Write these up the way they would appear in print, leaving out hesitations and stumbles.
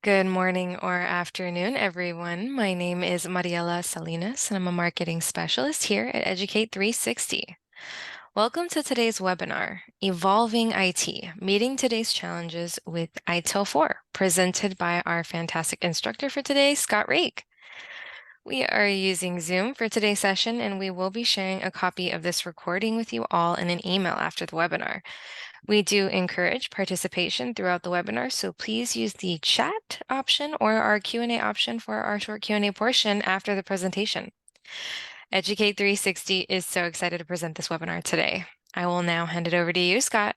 Good morning or afternoon, everyone. My name is Mariela Salinas, and I'm a marketing specialist here at Educate 360. Welcome to today's webinar, Evolving IT, Meeting Today's Challenges with ITIL 4, presented by our fantastic instructor for today, Scott Rake. We are using Zoom for today's session, and we will be sharing a copy of this recording with you all in an email after the webinar. We do encourage participation throughout the webinar, so please use the chat option or our Q&A option for our short Q&A portion after the presentation. Educate 360 is so excited to present this webinar today. I will now hand it over to you, Scott.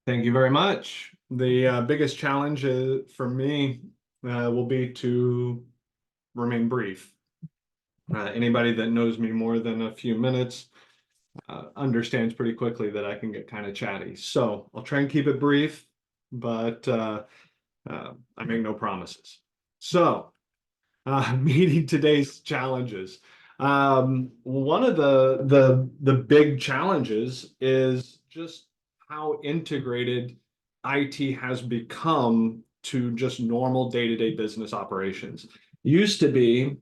Thank you very much. The biggest challenge for me will be to remain brief. Anybody that knows me more than a few minutes understands pretty quickly that I can get kind of chatty. So I'll try and keep it brief, but I make no promises. So meeting today's challenges. One of the big challenges is just how integrated IT has become to just normal day-to-day business operations. Used to be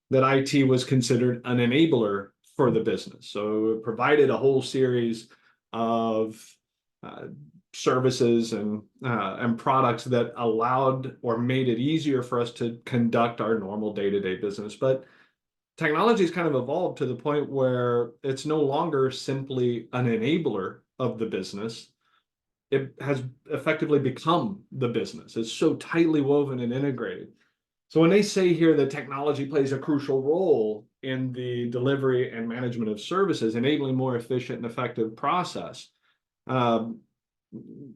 that IT was considered an enabler for the business. So it provided a whole series of uh, services and products that allowed or made it easier for us to conduct our normal day-to-day business. But technology has kind of evolved to the point where it's no longer simply an enabler of the business. It has effectively become the business. It's so tightly woven and integrated. So when they say here that technology plays a crucial role in the delivery and management of services, enabling more efficient and effective process, um,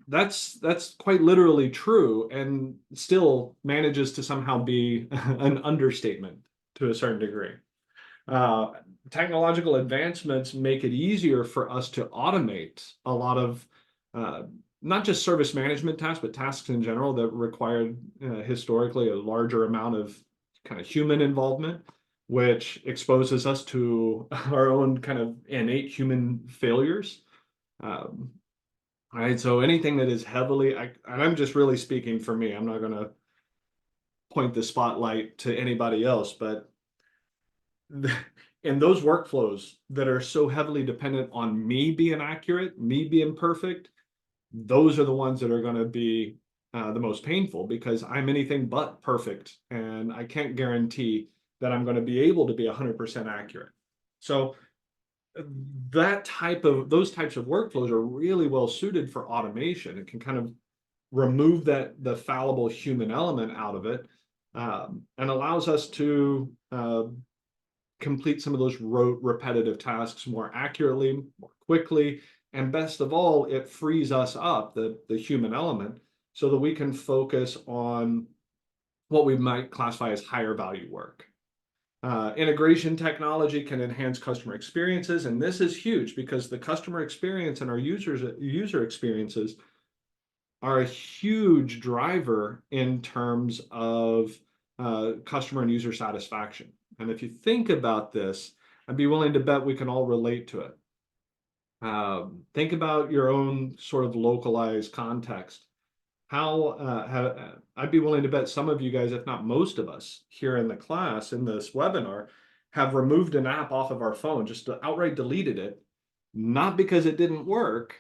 that's quite literally true, and still manages to somehow be an understatement to a certain degree. Uh, Technological advancements make it easier for us to automate a lot of uh, not just service management tasks, but tasks in general that required historically a larger amount of kind of human involvement, which exposes us to our own kind of innate human failures. Um, right, so anything that is heavily, and I'm just really speaking for me, I'm not going to point the spotlight to anybody else, but in those workflows that are so heavily dependent on me being accurate, me being perfect, those are the ones that are going to be the most painful, because I'm anything but perfect, and I can't guarantee that I'm going to be able to be 100% accurate. So those types of workflows are really well suited for automation. It can kind of remove the fallible human element out of it, and allows us to complete some of those repetitive tasks more accurately, more quickly, and best of all, it frees us up, the human element, so that we can focus on what we might classify as higher value work. Integration technology can enhance customer experiences, and this is huge because the customer experience and our user experiences are a huge driver in terms of customer and user satisfaction. And if you think about this, I'd be willing to bet we can all relate to it. Think about your own sort of localized context. I'd be willing to bet some of you guys, if not most of us here in the class, in this webinar, have removed an app off of our phone, just outright deleted it, not because it didn't work.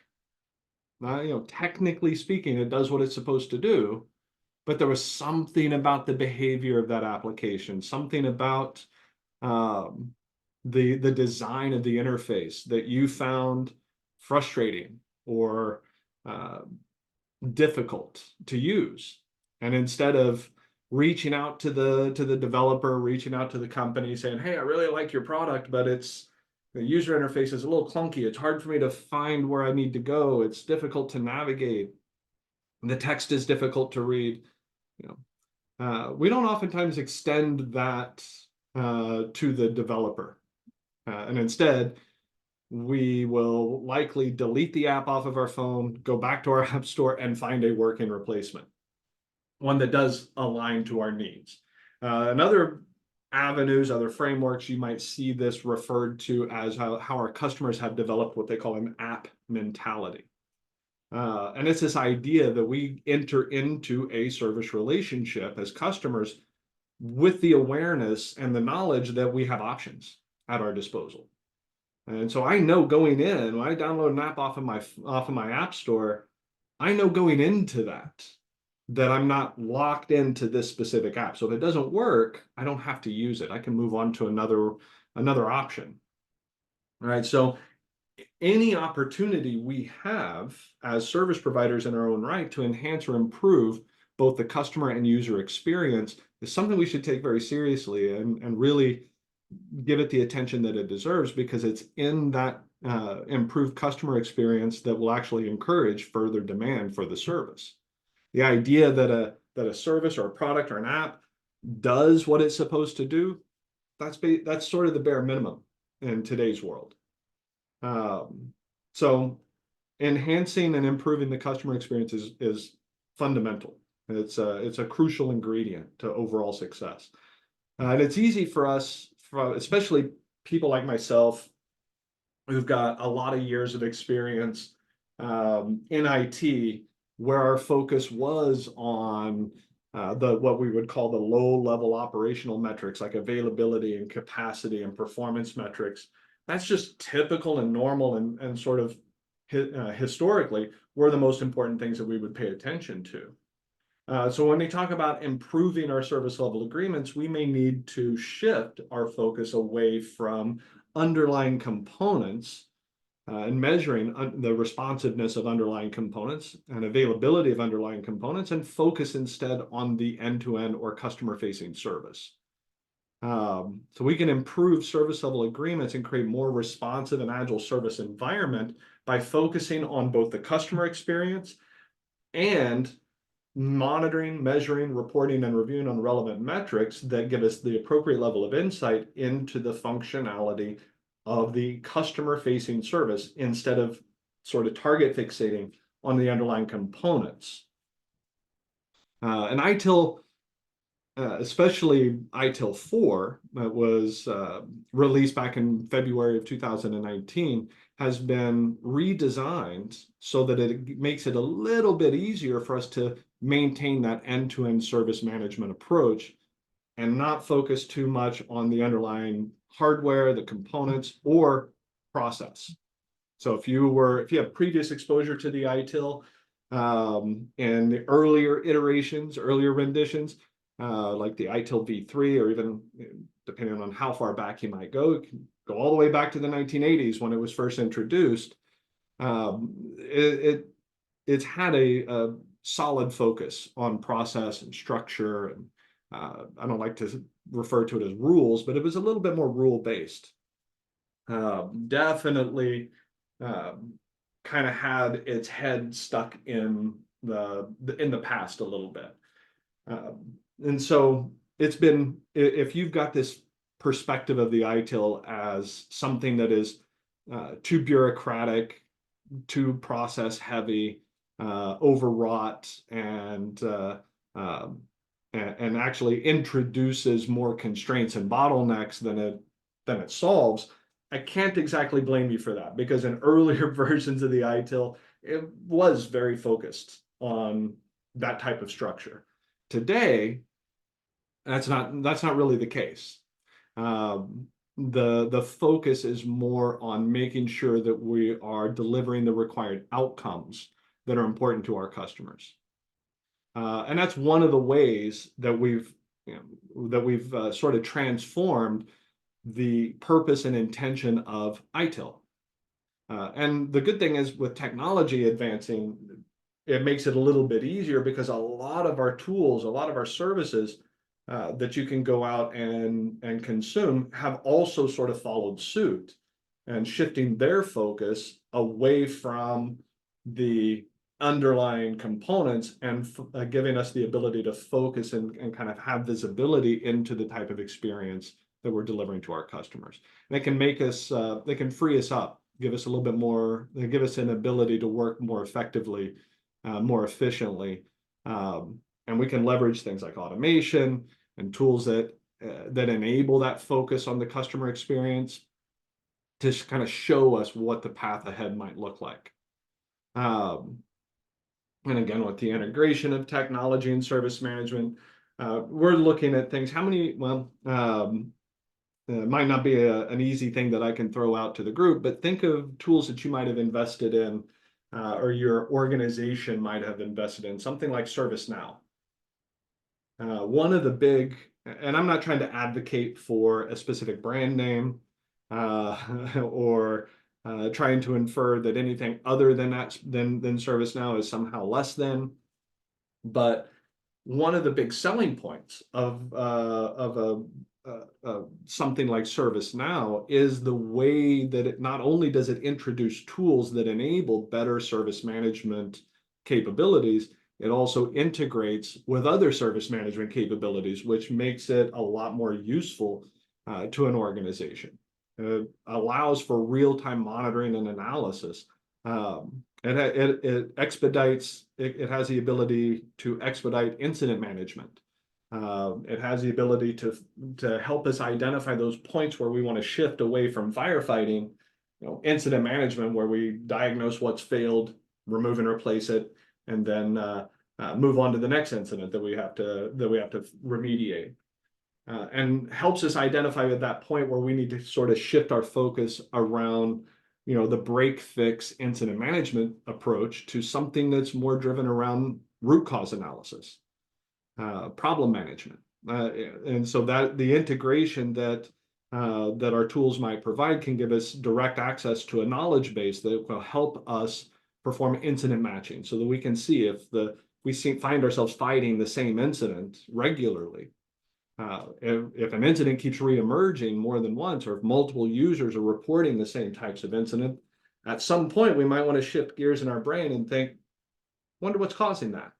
Technically speaking, it does what it's supposed to do, but there was something about the behavior of that application, something about um, the design of the interface that you found frustrating or uh, difficult to use. And instead of reaching out to the developer, reaching out to the company, saying, "Hey, I really like your product, but the user interface is a little clunky. It's hard for me to find where I need to go. It's difficult to navigate. The text is difficult to read." You we don't oftentimes extend that to the developer. And instead, we will likely delete the app off of our phone, go back to our app store, and find a working replacement, one that does align to our needs. Another avenues, other frameworks, you might see this referred to as how our customers have developed what they call an app mentality. And it's this idea that we enter into a service relationship as customers with the awareness and the knowledge that we have options at our disposal. And so I know going in, when I download an app off of my app store, I know going into that I'm not locked into this specific app. So if it doesn't work, I don't have to use it. I can move on to another option. All right. So any opportunity we have as service providers in our own right to enhance or improve both the customer and user experience is something we should take very seriously and really give it the attention that it deserves, because it's in that improved customer experience that will actually encourage further demand for the service. The idea that a service or a product or an app does what it's supposed to do, that's sort of the bare minimum in today's world. So enhancing and improving the customer experience is fundamental. It's a crucial ingredient to overall success. And it's easy for us, especially people like myself, who've got a lot of years of experience in IT, where our focus was on the what we would call the low-level operational metrics like availability and capacity and performance metrics. That's just typical and normal and sort of historically were the most important things that we would pay attention to. So when we talk about improving our service level agreements, we may need to shift our focus away from underlying components and measuring the responsiveness of underlying components and availability of underlying components, and focus instead on the end-to-end or customer-facing service. So we can improve service level agreements and create more responsive and agile service environment by focusing on both the customer experience and monitoring, measuring, reporting, and reviewing on relevant metrics that give us the appropriate level of insight into the functionality of the customer-facing service, instead of sort of target fixating on the underlying components. And ITIL, especially ITIL 4, that was released back in February of 2019, has been redesigned so that it makes it a little bit easier for us to maintain that end-to-end service management approach and not focus too much on the underlying hardware, the components, or process. So if you have previous exposure to the ITIL and the earlier iterations, earlier renditions, like the ITIL v3, or even depending on how far back you might go, it can go all the way back to the 1980s when it was first introduced. It's had a solid focus on process and structure, and I don't like to refer to it as rules, but it was a little bit more rule-based. Definitely kind of had its head stuck in the past a little bit. And so it's been, if you've got this perspective of the ITIL as something that is too bureaucratic, too process heavy, overwrought, and actually introduces more constraints and bottlenecks than it solves, I can't exactly blame you for that, because in earlier versions of the ITIL, it was very focused on that type of structure. Today, that's not really the case. The focus is more on making sure that we are delivering the required outcomes that are important to our customers. And that's one of the ways that we've sort of transformed the purpose and intention of ITIL. And the good thing is, with technology advancing, it makes it a little bit easier, because a lot of our tools, a lot of our services that you can go out and consume have also sort of followed suit, and shifting their focus away from the underlying components and giving us the ability to focus and kind of have visibility into the type of experience that we're delivering to our customers. And it can make us, they can free us up, give us a little bit more, give us an ability to work more effectively, more efficiently. And we can leverage things like automation and tools that enable that focus on the customer experience to kind of show us what the path ahead might look like. And again, with the integration of technology and service management, we're looking at things. How many, well, it might not be an easy thing that I can throw out to the group, but think of tools that you might have invested in, or your organization might have invested in, something like ServiceNow. One of the big, and I'm not trying to advocate for a specific brand name, or trying to infer that anything other than that than ServiceNow is somehow less than. But one of the big selling points of something like ServiceNow is the way that it not only does it introduce tools that enable better service management capabilities, it also integrates with other service management capabilities, which makes it a lot more useful to an organization. It allows for real-time monitoring and analysis. It expedites, it has the ability to expedite incident management. It has the ability to help us identify those points where we want to shift away from firefighting, incident management, where we diagnose what's failed, remove and replace it, and then move on to the next incident that we have to remediate. And helps us identify at that point where we need to sort of shift our focus around, the break fix incident management approach to something that's more driven around root cause analysis, problem management. And so that the integration that our tools might provide can give us direct access to a knowledge base that will help us perform incident matching, so that we can see if find ourselves fighting the same incident regularly. If an incident keeps reemerging more than once, or if multiple users are reporting the same types of incident, at some point we might want to shift gears in our brain and think, wonder what's causing that.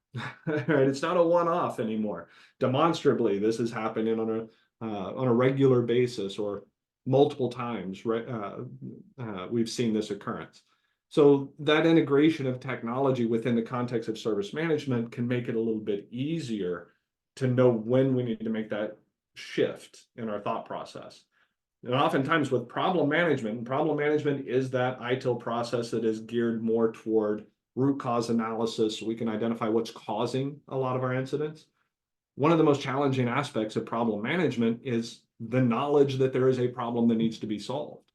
Right? It's not a one-off anymore. Demonstrably, this is happening on a regular basis, or multiple times. Right? We've seen this occurrence. So that integration of technology within the context of service management can make it a little bit easier to know when we need to make that shift in our thought process. And oftentimes with problem management is that ITIL process that is geared more toward root cause analysis, so we can identify what's causing a lot of our incidents. One of the most challenging aspects of problem management is the knowledge that there is a problem that needs to be solved.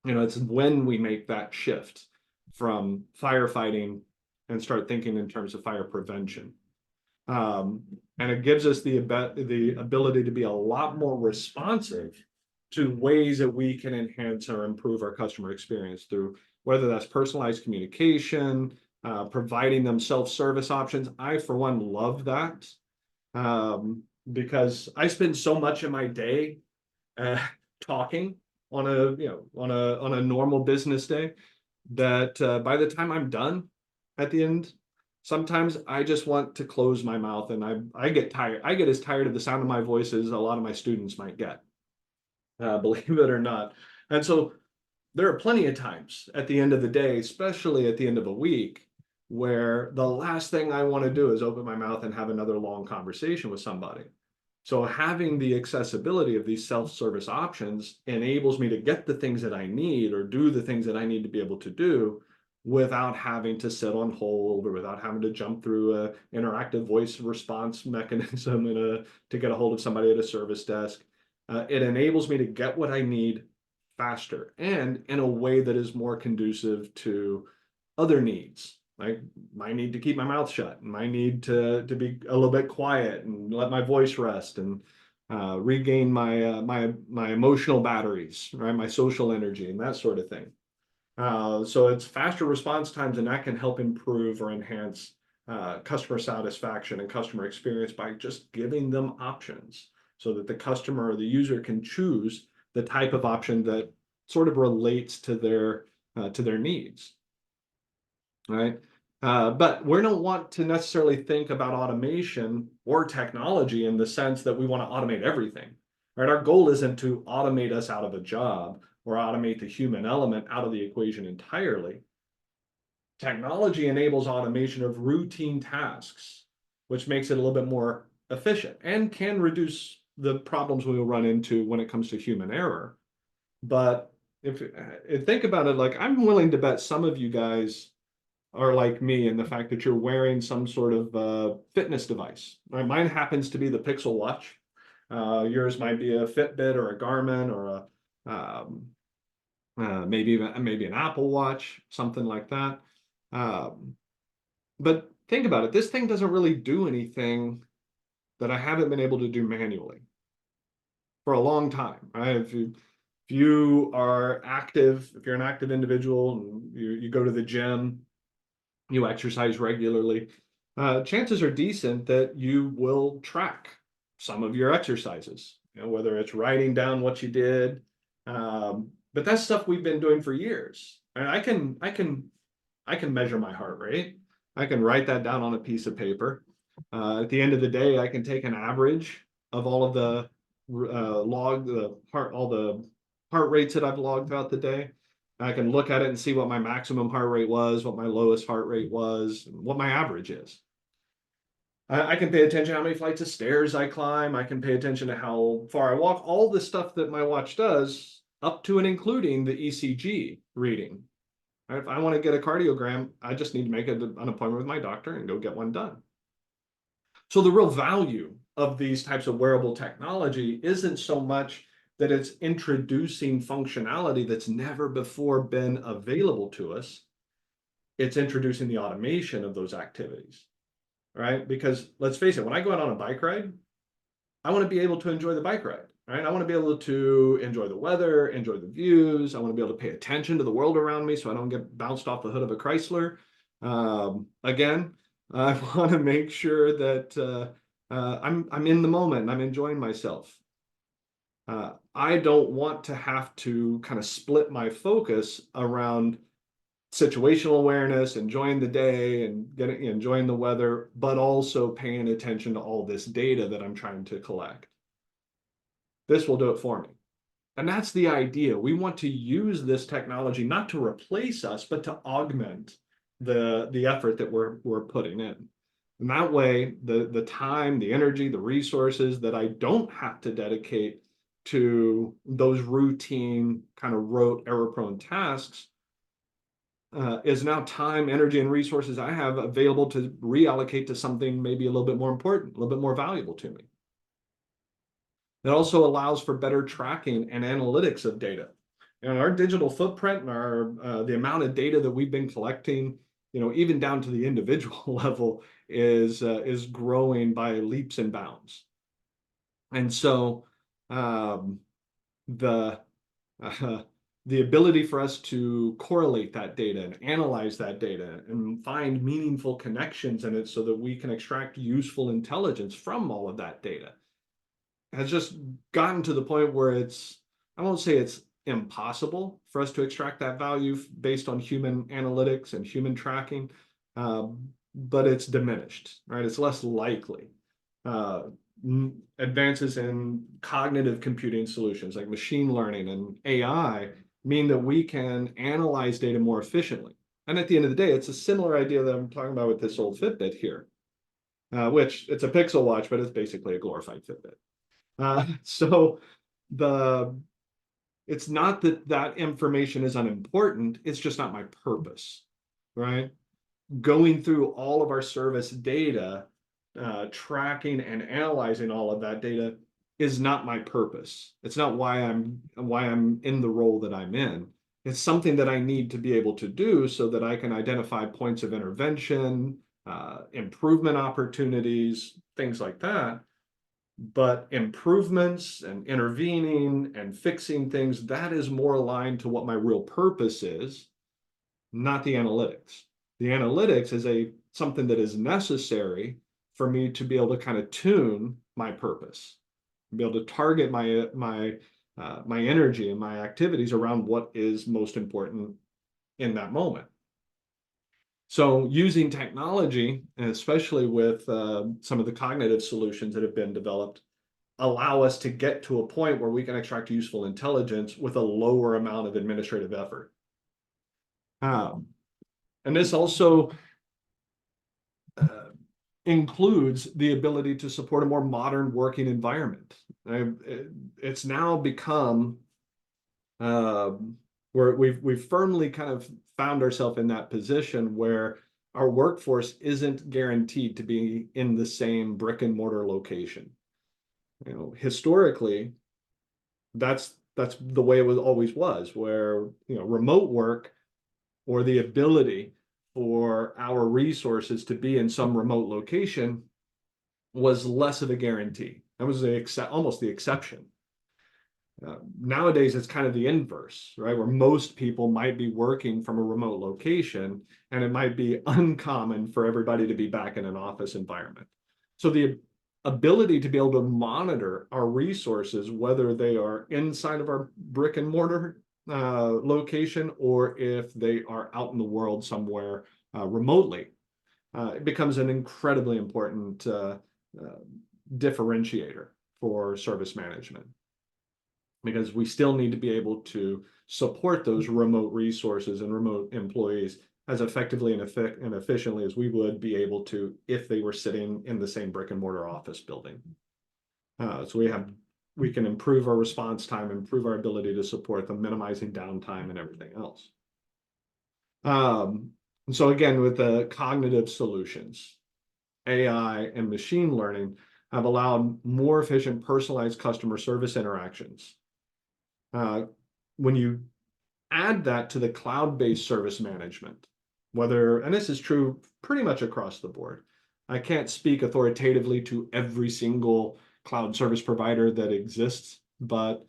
It's when we make that shift from firefighting and start thinking in terms of fire prevention. And it gives us the ability to be a lot more responsive to ways that we can enhance or improve our customer experience through whether that's personalized communication, providing them self-service options. I, for one, love that, because I spend so much of my day talking on a normal business day that by the time I'm done at the end, sometimes I just want to close my mouth, and I get tired. I get as tired of the sound of my voice as a lot of my students might get, believe it or not. And so there are plenty of times at the end of the day, especially at the end of a week, where the last thing I want to do is open my mouth and have another long conversation with somebody. So having the accessibility of these self-service options enables me to get the things that I need, or do the things that I need to be able to do, without having to sit on hold, or without having to jump through an interactive voice response mechanism to get a hold of somebody at a service desk. It enables me to get what I need faster, and in a way that is more conducive to other needs, like my need to keep my mouth shut, and my need to be a little bit quiet and let my voice rest, and regain my emotional batteries, right, my social energy, and that sort of thing. So it's faster response times, and that can help improve or enhance customer satisfaction and customer experience by just giving them options, so that the customer or the user can choose the type of option that sort of relates to their needs, right? But we don't want to necessarily think about automation or technology in the sense that we want to automate everything, right? Our goal isn't to automate us out of a job, or automate the human element out of the equation entirely. Technology enables automation of routine tasks, which makes it a little bit more efficient and can reduce the problems we will run into when it comes to human error. But if think about it, like, I'm willing to bet some of you guys are like me in the fact that you're wearing some sort of fitness device. Right? Mine happens to be the Pixel Watch. Yours might be a Fitbit or a Garmin or maybe an Apple Watch, something like that. Um, but think about it. This thing doesn't really do anything that I haven't been able to do manually for a long time, right? If you are active, if you're an active individual and you go to the gym, you exercise regularly, chances are decent that you will track some of your exercises, whether it's writing down what you did. But that's stuff we've been doing for years. And I can measure my heart rate. I can write that down on a piece of paper. At the end of the day, I can take an average of all of the all the heart rates that I've logged throughout the day. I can look at it and see what my maximum heart rate was, what my lowest heart rate was, what my average is. I can pay attention to how many flights of stairs I climb. I can pay attention to how far I walk, all the stuff that my watch does, up to and including the ECG reading. If I want to get a cardiogram, I just need to make an appointment with my doctor and go get one done. So the real value of these types of wearable technology isn't so much that it's introducing functionality that's never before been available to us. It's introducing the automation of those activities, right? Because let's face it, when I go out on a bike ride, I want to be able to enjoy the bike ride, right? I want to be able to enjoy the weather, enjoy the views. I want to be able to pay attention to the world around me so I don't get bounced off the hood of a Chrysler. Again, I want to make sure that I'm in the moment and I'm enjoying myself. I don't want to have to kind of split my focus around situational awareness, enjoying the day and enjoying the weather, but also paying attention to all this data that I'm trying to collect. This will do it for me. And that's the idea. We want to use this technology not to replace us, but to augment the effort that we're putting in. And that way, the time, the energy, the resources that I don't have to dedicate to those routine kind of rote error-prone tasks is now time, energy, and resources I have available to reallocate to something maybe a little bit more important, a little bit more valuable to me. It also allows for better tracking and analytics of data. And our digital footprint and our the amount of data that we've been collecting, even down to the individual level, is growing by leaps and bounds. And so the the ability for us to correlate that data and analyze that data and find meaningful connections in it so that we can extract useful intelligence from all of that data has just gotten to the point where I won't say it's impossible for us to extract that value based on human analytics and human tracking, but it's diminished, right? It's less likely. Advances in cognitive computing solutions like machine learning and AI mean that we can analyze data more efficiently. And at the end of the day, it's a similar idea that I'm talking about with this old Fitbit here, which it's a Pixel watch, but it's basically a glorified Fitbit. So it's not that that information is unimportant, it's just not my purpose, right? Going through all of our service data, tracking and analyzing all of that data is not my purpose. It's not why I'm in the role that I'm in. It's something that I need to be able to do so that I can identify points of intervention, improvement opportunities, things like that. But improvements and intervening and fixing things, that is more aligned to what my real purpose is, not the analytics. The analytics is something that is necessary for me to be able to kind of tune my purpose, be able to target my energy and my activities around what is most important in that moment. So using technology, and especially with some of the cognitive solutions that have been developed, allow us to get to a point where we can extract useful intelligence with a lower amount of administrative effort. And this also includes the ability to support a more modern working environment. It's now become we've firmly kind of found ourselves in that position where our workforce isn't guaranteed to be in the same brick and mortar location. Historically, that's the way it was always was, where remote work or the ability for our resources to be in some remote location was less of a guarantee. That was almost the exception. Nowadays, it's kind of the inverse, right? Where most people might be working from a remote location, and it might be uncommon for everybody to be back in an office environment. So the ability to be able to monitor our resources, whether they are inside of our brick and mortar location or if they are out in the world somewhere remotely, it becomes an incredibly important differentiator for service management, because we still need to be able to support those remote resources and remote employees as effectively and efficiently as we would be able to if they were sitting in the same brick and mortar office building. So we can improve our response time, improve our ability to support them, minimizing downtime and everything else. And so again, with the cognitive solutions, AI and machine learning have allowed more efficient personalized customer service interactions. When you add that to the cloud-based service management, and this is true pretty much across the board. I can't speak authoritatively to every single cloud service provider that exists, but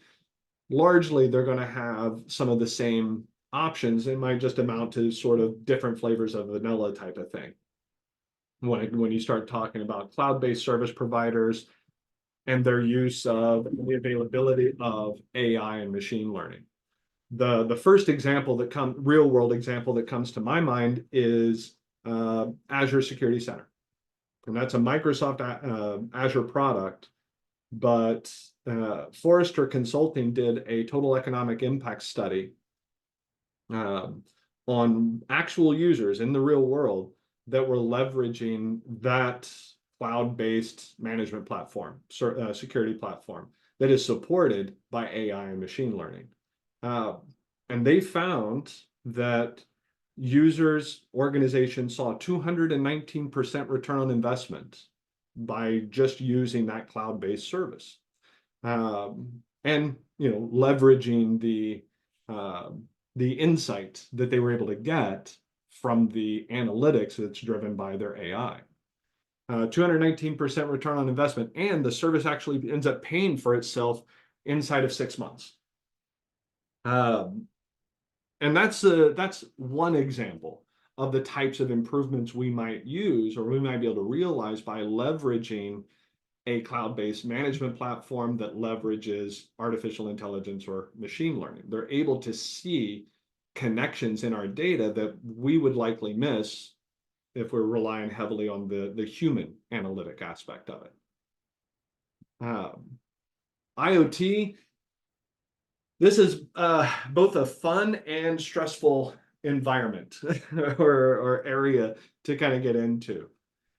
largely they're going to have some of the same options. It might just amount to sort of different flavors of vanilla type of thing. When you start talking about cloud-based service providers and their use of the availability of AI and machine learning. The first real world example that comes to my mind is Azure Security Center. And that's a Microsoft Azure product, but Forrester Consulting did a total economic impact study on actual users in the real world that were leveraging that cloud-based management platform, security platform that is supported by AI and machine learning. And they found that organizations saw 219% return on investment by just using that cloud-based service. And leveraging the insight that they were able to get from the analytics that's driven by their AI. 219% return on investment, and the service actually ends up paying for itself inside of 6 months. And that's one example of the types of improvements we might use or we might be able to realize by leveraging a cloud-based management platform that leverages artificial intelligence or machine learning. They're able to see connections in our data that we would likely miss if we're relying heavily on the human analytic aspect of it. IoT, this is both a fun and stressful environment or area to kind of get into,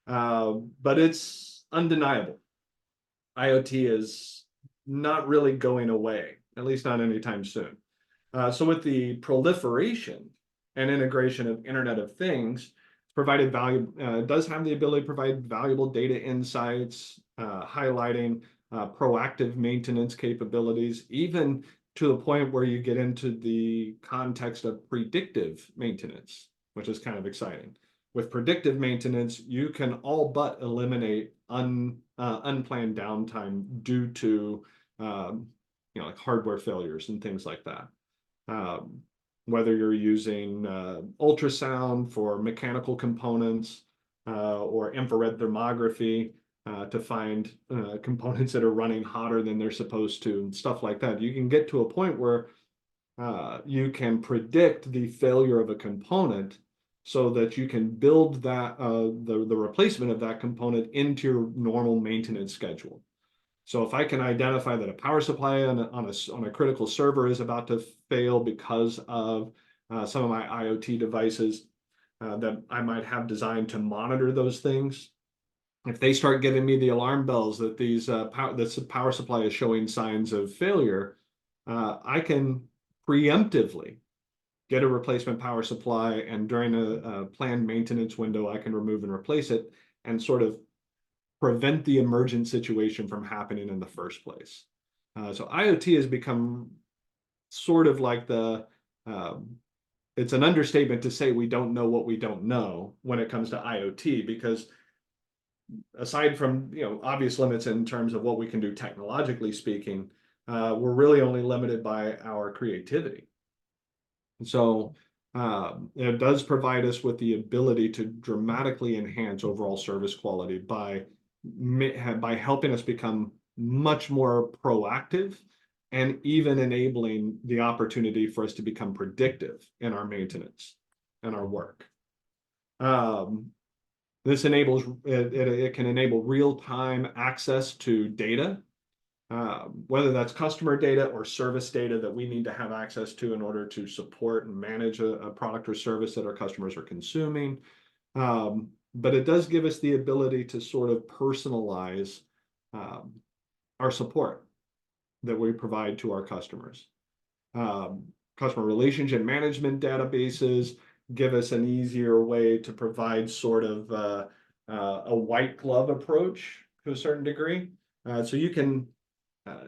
but it's undeniable. IoT is not really going away, at least not anytime soon. So with the proliferation and integration of Internet of Things, does have the ability to provide valuable data insights, highlighting proactive maintenance capabilities, even to the point where you get into the context of predictive maintenance, which is kind of exciting. With predictive maintenance, you can all but eliminate unplanned downtime due to like hardware failures and things like that. Whether you're using ultrasound for mechanical components or infrared thermography to find components that are running hotter than they're supposed to and stuff like that, you can get to a point where you can predict the failure of a component so that you can build that the replacement of that component into your normal maintenance schedule. So if I can identify that a power supply on a critical server is about to fail because of some of my IoT devices that I might have designed to monitor those things, if they start giving me the alarm bells that this power supply is showing signs of failure, I can preemptively get a replacement power supply, and during a planned maintenance window, I can remove and replace it and sort of prevent the emergent situation from happening in the first place. So IoT has become sort of like it's an understatement to say we don't know what we don't know when it comes to IoT, because aside from obvious limits in terms of what we can do technologically speaking, we're really only limited by our creativity. So it does provide us with the ability to dramatically enhance overall service quality by helping us become much more proactive, and even enabling the opportunity for us to become predictive in our maintenance and our work. This enables it can enable real-time access to data, whether that's customer data or service data that we need to have access to in order to support and manage a product or service that our customers are consuming. But it does give us the ability to sort of personalize our support that we provide to our customers. Customer relationship management databases give us an easier way to provide sort of a white glove approach to a certain degree. So you can,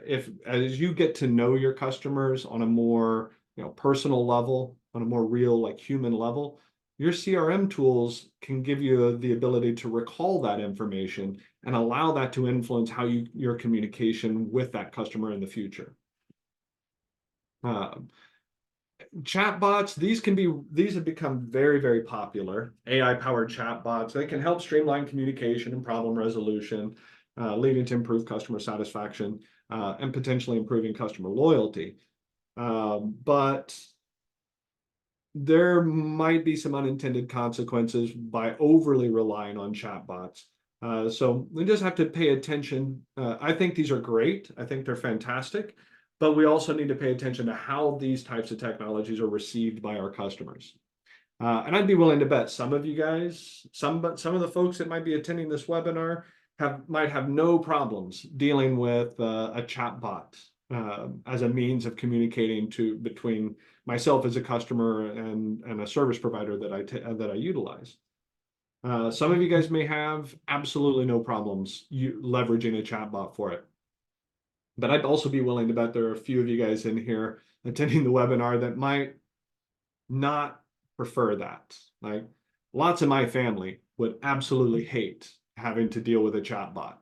as you get to know your customers on a more personal level, on a more real like human level, your CRM tools can give you the ability to recall that information and allow that to influence how your communication with that customer in the future. Chatbots, these have become very, very popular. AI-powered chatbots, they can help streamline communication and problem resolution, leading to improved customer satisfaction and potentially improving customer loyalty. But there might be some unintended consequences by overly relying on chatbots. So we just have to pay attention. I think these are great. I think they're fantastic. But we also need to pay attention to how these types of technologies are received by our customers. And I'd be willing to bet some of you guys, some of the folks that might be attending this webinar might have no problems dealing with a chatbot as a means of communicating between myself as a customer and a service provider that I utilize. Some of you guys may have absolutely no problems leveraging a chatbot for it. But I'd also be willing to bet there are a few of you guys in here attending the webinar that might not prefer that. Like lots of my family would absolutely hate having to deal with a chatbot.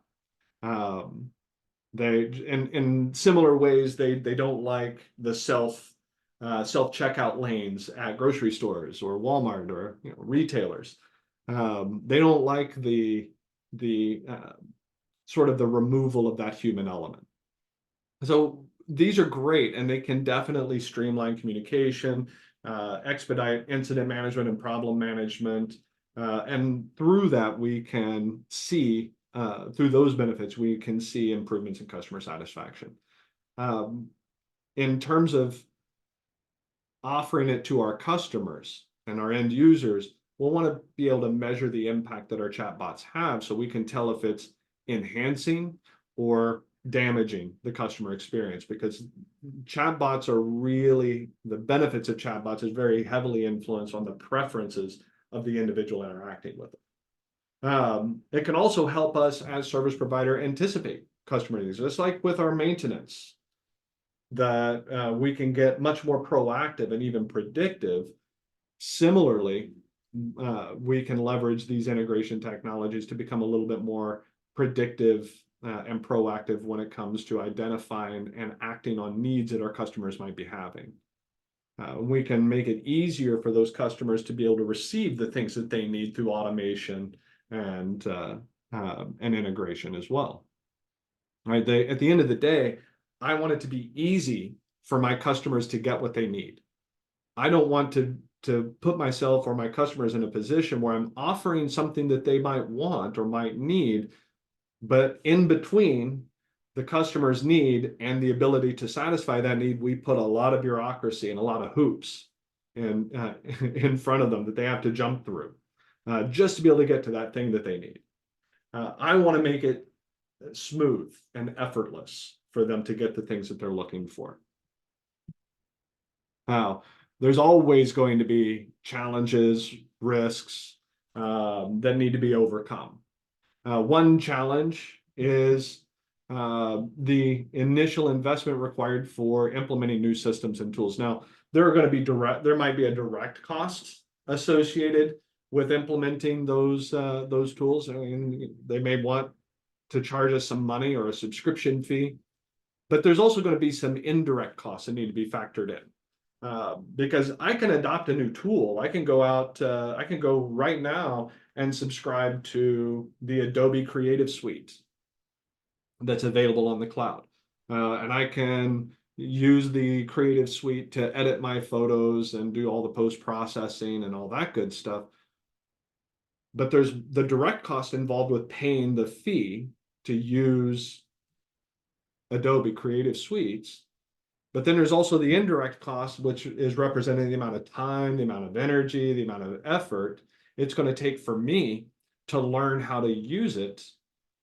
They in similar ways they don't like the self checkout lanes at grocery stores or Walmart or retailers. They don't like the sort of the removal of that human element. So these are great, and they can definitely streamline communication, expedite incident management and problem management. And through that, we can see, through those benefits, we can see improvements in customer satisfaction. In terms of offering it to our customers and our end users, we'll want to be able to measure the impact that our chatbots have so we can tell if it's enhancing or damaging the customer experience, because chatbots are really, the benefits of chatbots is very heavily influenced on the preferences of the individual interacting with it. It can also help us as service provider anticipate customer needs, just like with our maintenance, that we can get much more proactive and even predictive. Similarly, we can leverage these integration technologies to become a little bit more predictive and proactive when it comes to identifying and acting on needs that our customers might be having. We can make it easier for those customers to be able to receive the things that they need through automation and integration as well. Right? At the end of the day, I want it to be easy for my customers to get what they need. I don't want to put myself or my customers in a position where I'm offering something that they might want or might need, but in between the customer's need and the ability to satisfy that need, we put a lot of bureaucracy and a lot of hoops in front of them that they have to jump through just to be able to get to that thing that they need. I want to make it smooth and effortless for them to get the things that they're looking for. Now, there's always going to be challenges, risks that need to be overcome. One challenge is the initial investment required for implementing new systems and tools. Now, there might be a direct cost associated with implementing those tools. I mean, they may want to charge us some money or a subscription fee, but there's also going to be some indirect costs that need to be factored in. Because I can adopt a new tool. I can go right now and subscribe to the Adobe Creative Suite that's available on the cloud. And I can use the Creative Suite to edit my photos and do all the post-processing and all that good stuff. But there's the direct cost involved with paying the fee to use Adobe Creative Suites. But then there's also the indirect cost, which is representing the amount of time, the amount of energy, the amount of effort it's going to take for me to learn how to use it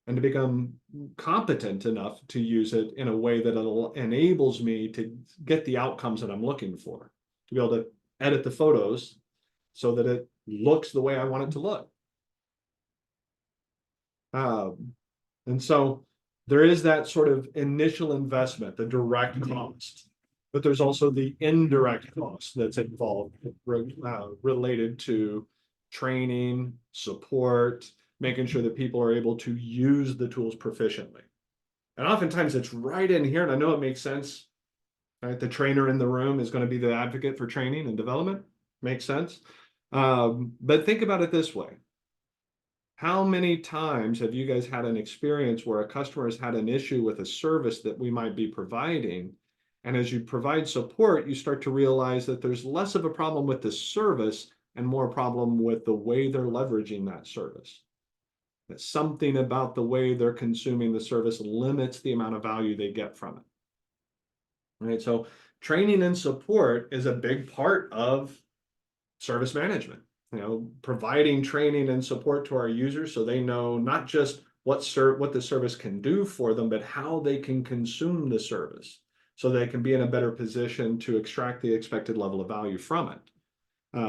and to become competent enough to use it in a way that enables me to get the outcomes that I'm looking for, to be able to edit the photos so that it looks the way I want it to look. And so there is that sort of initial investment, the direct cost, but there's also the indirect cost that's involved related to training, support, making sure that people are able to use the tools proficiently. And oftentimes it's right in here, and I know it makes sense, right? The trainer in the room is going to be the advocate for training and development. Makes sense. But think about it this way. How many times have you guys had an experience where a customer has had an issue with a service that we might be providing? And as you provide support, you start to realize that there's less of a problem with the service and more problem with the way they're leveraging that service. That something about the way they're consuming the service limits the amount of value they get from it. Right? So training and support is a big part of service management. Providing training and support to our users so they know not just what the service can do for them, but how they can consume the service so they can be in a better position to extract the expected level of value from it.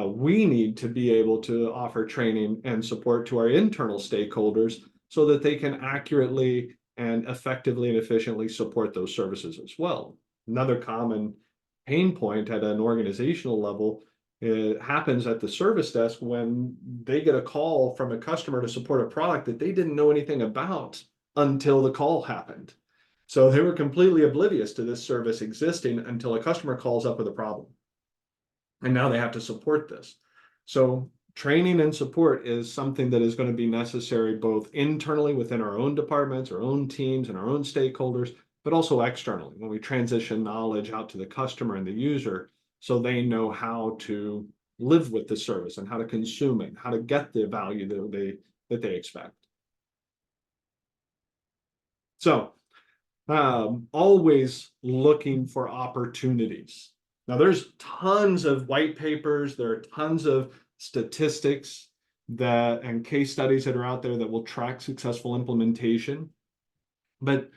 We need to be able to offer training and support to our internal stakeholders so that they can accurately and effectively and efficiently support those services as well. Another common pain point at an organizational level, it happens at the service desk when they get a call from a customer to support a product that they didn't know anything about until the call happened. So they were completely oblivious to this service existing until a customer calls up with a problem. And now they have to support this. So training and support is something that is going to be necessary both internally within our own departments, our own teams, and our own stakeholders, but also externally when we transition knowledge out to the customer and the user so they know how to live with the service and how to consume it, how to get the value that they expect. So always looking for opportunities. Now, there's tons of white papers, there are tons of statistics and case studies that are out there that will track successful implementation. But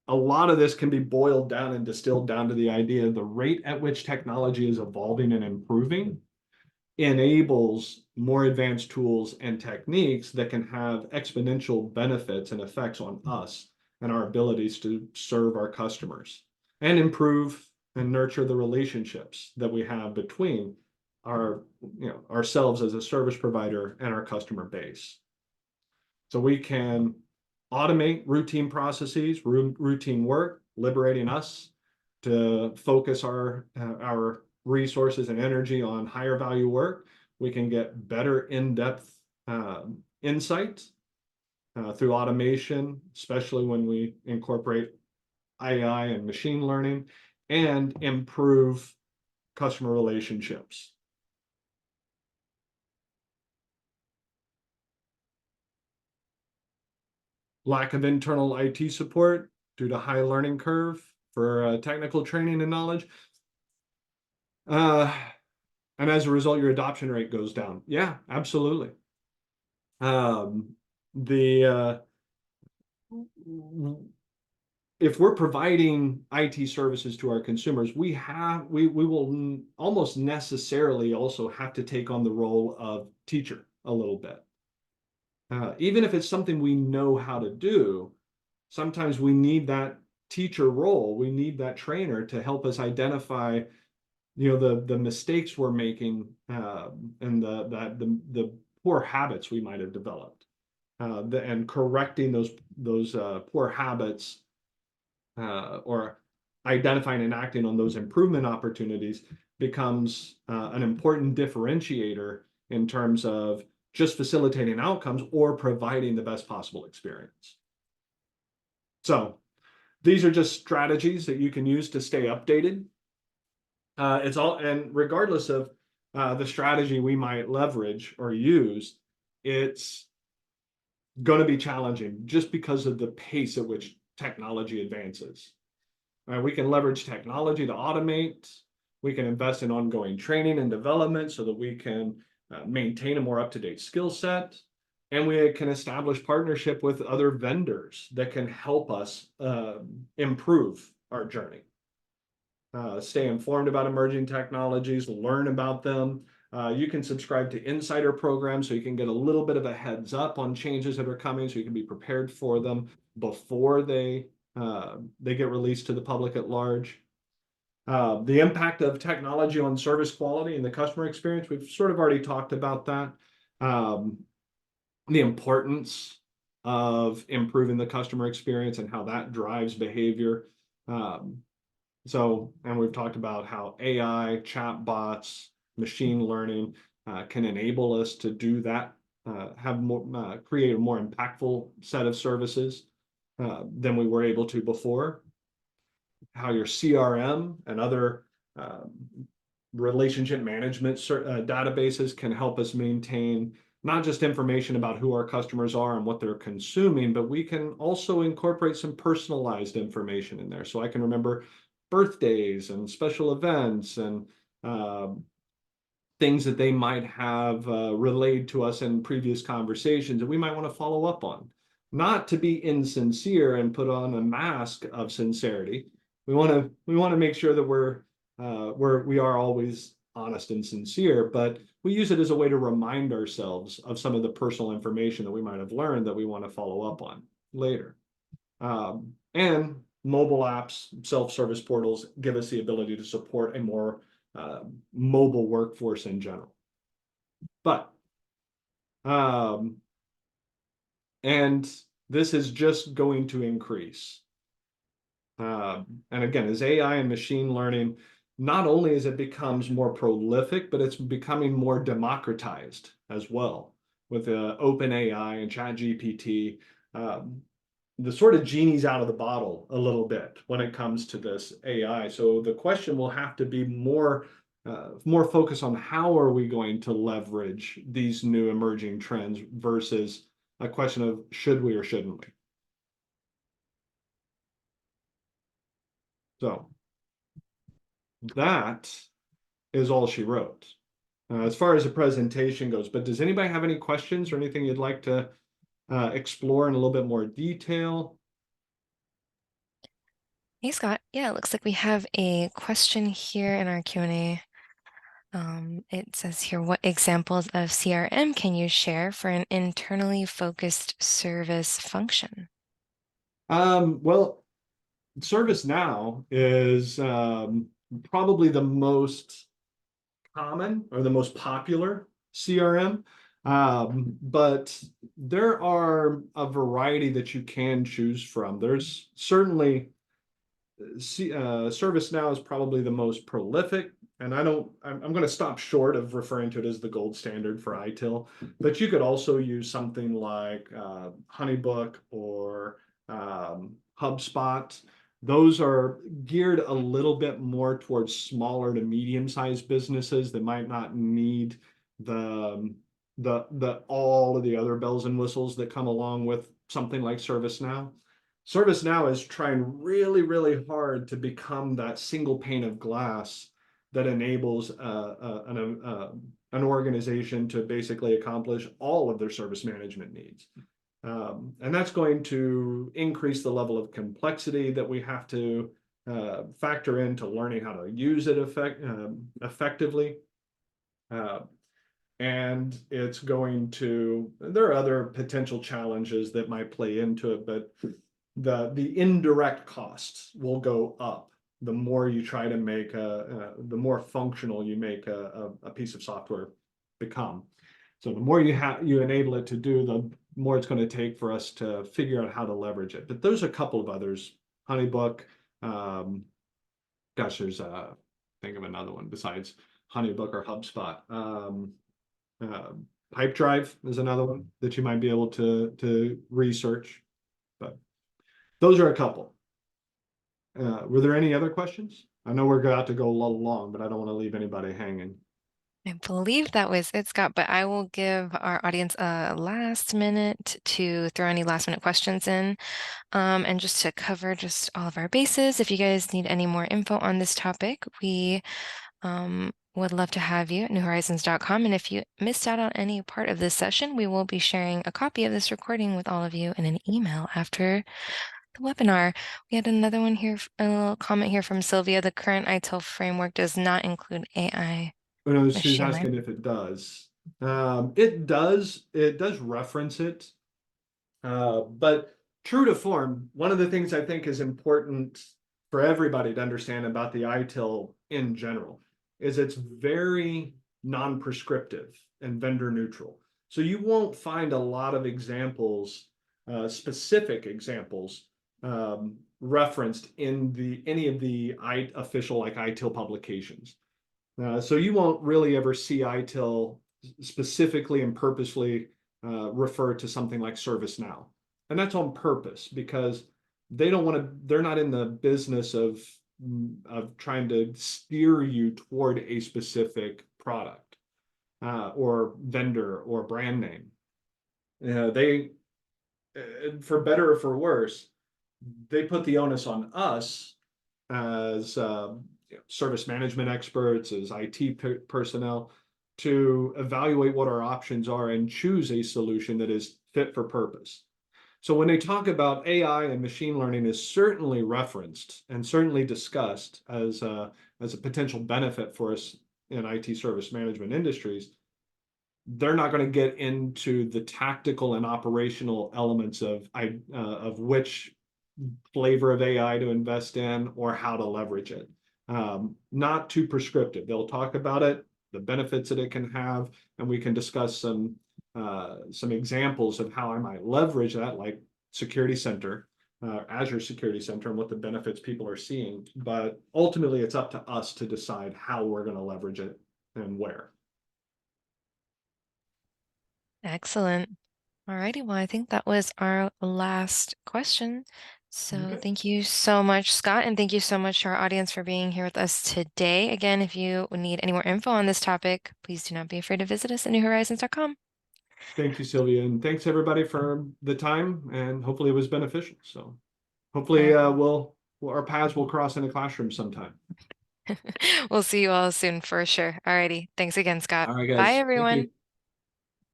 a lot of this can be boiled down and distilled down to the idea of the rate at which technology is evolving and improving enables more advanced tools and techniques that can have exponential benefits and effects on us and our abilities to serve our customers and improve and nurture the relationships that we have between ourselves as a service provider and our customer base. So we can automate routine processes, routine work, liberating us to focus our resources and energy on higher value work. We can get better in-depth insight through automation, especially when we incorporate AI and machine learning, and improve customer relationships. Lack of internal IT support due to high learning curve for technical training and knowledge. And as a result, your adoption rate goes down. Yeah, absolutely. if we're providing IT services to our consumers, we will almost necessarily also have to take on the role of teacher a little bit. Even if it's something we know how to do, sometimes we need that teacher role. We need that trainer to help us identify, the mistakes we're making, and the poor habits we might have developed, and correcting those poor habits, or identifying and acting on those improvement opportunities becomes an important differentiator in terms of just facilitating outcomes or providing the best possible experience. So these are just strategies that you can use to stay updated. It's all, and regardless of the strategy we might leverage or use, it's going to be challenging just because of the pace at which technology advances. We can leverage technology to automate. We can invest in ongoing training and development so that we can maintain a more up-to-date skill set. And we can establish partnership with other vendors that can help us improve our journey. Stay informed about emerging technologies, learn about them. You can subscribe to insider programs so you can get a little bit of a heads up on changes that are coming so you can be prepared for them before they get released to the public at large. The impact of technology on service quality and the customer experience, we've sort of already talked about that. The importance of improving the customer experience and how that drives behavior. And we've talked about how AI, chatbots, machine learning can enable us to do that, create a more impactful set of services than we were able to before. How your CRM and other relationship management databases can help us maintain not just information about who our customers are and what they're consuming, but we can also incorporate some personalized information in there. So I can remember birthdays and special events and things that they might have relayed to us in previous conversations that we might want to follow up on. Not to be insincere and put on a mask of sincerity. We want to make sure that we are always honest and sincere, but we use it as a way to remind ourselves of some of the personal information that we might have learned that we want to follow up on later. And mobile apps, self-service portals give us the ability to support a more mobile workforce in general. But and this is just going to increase. And again, as AI and machine learning, not only as it becomes more prolific, but it's becoming more democratized as well with OpenAI and ChatGPT. The sort of genie's out of the bottle a little bit when it comes to this AI. So the question will have to be more focused on how are we going to leverage these new emerging trends versus a question of should we or shouldn't we. So that is all she wrote as far as the presentation goes. But does anybody have any questions or anything you'd like to explore in a little bit more detail? Hey, Scott. Yeah, it looks like we have a question here in our Q&A. It says here, what examples of CRM can you share for an internally focused service function? Well, ServiceNow is probably the most common or the most popular CRM. But there are a variety that you can choose from. There's certainly ServiceNow is probably the most prolific, and I'm going to stop short of referring to it as the gold standard for ITIL, but you could also use something like Honeybook or HubSpot. Those are geared a little bit more towards smaller to medium-sized businesses that might not need the all of the other bells and whistles that come along with something like ServiceNow. ServiceNow is trying really, really hard to become that single pane of glass that enables an organization to basically accomplish all of their service management needs. And that's going to increase the level of complexity that we have to factor into learning how to use it effectively. Uh, and it's going to, there are other potential challenges that might play into it, but the indirect costs will go up the more you try to make the more functional you make a piece of software become. So the more you enable it to do, the more it's going to take for us to figure out how to leverage it. But there's a couple of others. Honeybook, um, gosh, there's think of another one besides Honeybook or HubSpot. Uh, Pipedrive is another one that you might be able to research. But those are a couple. Were there any other questions? I know we're about to go a little long, but I don't want to leave anybody hanging. I believe that was it, Scott, but I will give our audience a last minute to throw any last minute questions in. And just to cover just all of our bases, if you guys need any more info on this topic, we would love to have you at newhorizons.com. And if you missed out on any part of this session, we will be sharing a copy of this recording with all of you in an email after the webinar. We had another one here, a little comment here from Sylvia. The current ITIL framework does not include AI Oh, no, she's machine asking learning. if it does. It does reference it. But true to form, one of the things I think is important for everybody to understand about the ITIL in general is it's very non-prescriptive and vendor neutral. So you won't find a lot of examples, specific examples, referenced in any of the official like ITIL publications. So you won't really ever see ITIL specifically and purposely refer to something like ServiceNow. And that's on purpose because they don't want to, they're not in the business of trying to steer you toward a specific product or vendor or brand name. They, for better or for worse, they put the onus on us as service management experts, as IT personnel, to evaluate what our options are and choose a solution that is fit for purpose. So when they talk about AI and machine learning is certainly referenced and certainly discussed as a potential benefit for us in IT service management industries, they're not going to get into the tactical and operational elements of which flavor of AI to invest in or how to leverage it. Not too prescriptive. They'll talk about it, the benefits that it can have, and we can discuss some examples of how I might leverage that, like Security Center, Azure Security Center, and what the benefits people are seeing. But ultimately, it's up to us to decide how we're going to leverage it and where. Excellent. All righty. Well, I think that was our last question. So Okay. thank you so much, Scott, and thank you so much to our audience for being here with us today. Again, if you need any more info on this topic, please do not be afraid to visit us at newhorizons.com. Thank you, Sylvia, and thanks everybody for the time. And hopefully, it was beneficial. So All hopefully, right. our paths will cross in a classroom sometime. We'll see you all soon for sure. All righty. Thanks again, Scott. All right, Bye, guys. Thank everyone. you.